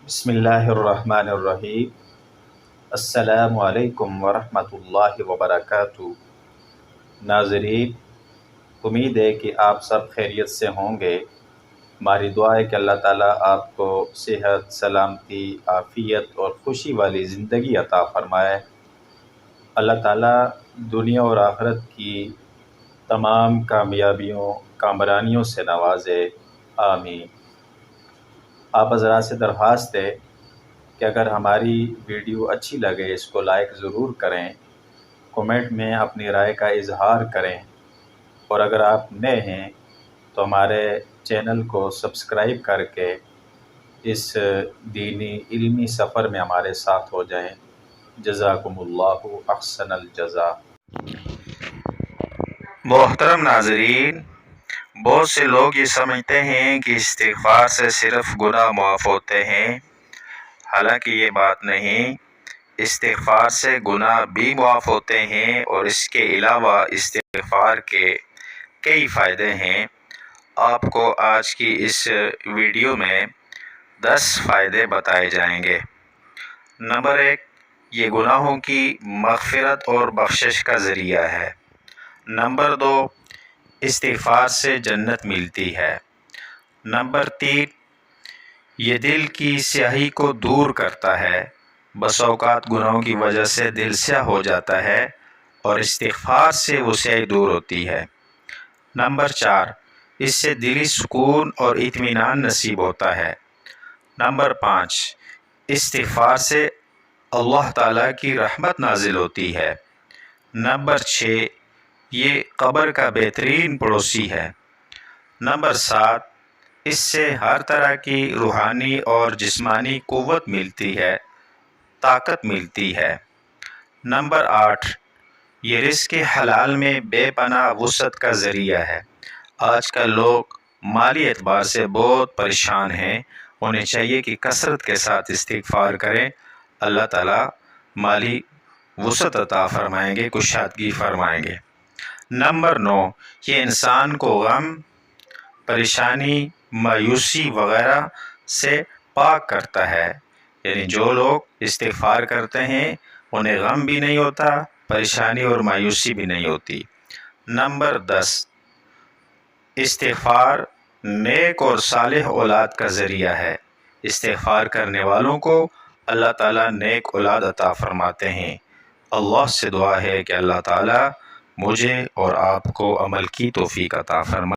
بسم اللہ الرحمن الرحیم۔ السلام علیکم ورحمۃ اللہ وبرکاتہ۔ ناظرین، امید ہے کہ آپ سب خیریت سے ہوں گے۔ ہماری دعا ہے کہ اللہ تعالیٰ آپ کو صحت، سلامتی، عافیت اور خوشی والی زندگی عطا فرمائے۔ اللہ تعالیٰ دنیا اور آخرت کی تمام کامیابیوں، کامرانیوں سے نوازے، آمین۔ آپ حضرات سے درخواست ہے کہ اگر ہماری ویڈیو اچھی لگے اس کو لائک ضرور کریں، کومنٹ میں اپنی رائے کا اظہار کریں، اور اگر آپ نئے ہیں تو ہمارے چینل کو سبسکرائب کر کے اس دینی علمی سفر میں ہمارے ساتھ ہو جائیں۔ جزاکم اللہ احسن الجزا۔ محترم ناظرین، بہت سے لوگ یہ سمجھتے ہیں کہ استغفار سے صرف گناہ معاف ہوتے ہیں، حالانکہ یہ بات نہیں۔ استغفار سے گناہ بھی معاف ہوتے ہیں، اور اس کے علاوہ استغفار کے کئی فائدے ہیں۔ آپ کو آج کی اس ویڈیو میں 10 فائدے بتائے جائیں گے۔ نمبر 1، یہ گناہوں کی مغفرت اور بخشش کا ذریعہ ہے۔ نمبر 2، استغفار سے جنت ملتی ہے۔ نمبر 3، یہ دل کی سیاہی کو دور کرتا ہے۔ بس اوقات گناہوں کی وجہ سے دل سیاہ ہو جاتا ہے، اور استغفار سے وہ سیاہی دور ہوتی ہے۔ نمبر 4، اس سے دلی سکون اور اطمینان نصیب ہوتا ہے۔ نمبر 5، استغفار سے اللہ تعالیٰ کی رحمت نازل ہوتی ہے۔ نمبر 6، یہ قبر کا بہترین پڑوسی ہے۔ نمبر 7، اس سے ہر طرح کی روحانی اور جسمانی قوت ملتی ہے، طاقت ملتی ہے۔ نمبر 8، یہ رزق حلال میں بے پناہ وسعت کا ذریعہ ہے۔ آج کل لوگ مالی اعتبار سے بہت پریشان ہیں، انہیں چاہیے کہ کثرت کے ساتھ استغفار کریں۔ اللہ تعالیٰ مالی وسعت عطا فرمائیں گے، کشادگی فرمائیں گے۔ نمبر 9، یہ انسان کو غم، پریشانی، مایوسی وغیرہ سے پاک کرتا ہے۔ یعنی جو لوگ استغفار کرتے ہیں انہیں غم بھی نہیں ہوتا، پریشانی اور مایوسی بھی نہیں ہوتی۔ نمبر 10، استغفار نیک اور صالح اولاد کا ذریعہ ہے۔ استغفار کرنے والوں کو اللہ تعالیٰ نیک اولاد عطا فرماتے ہیں۔ اللہ سے دعا ہے کہ اللہ تعالیٰ مجھے اور آپ کو عمل کی توفیق عطا فرمائے۔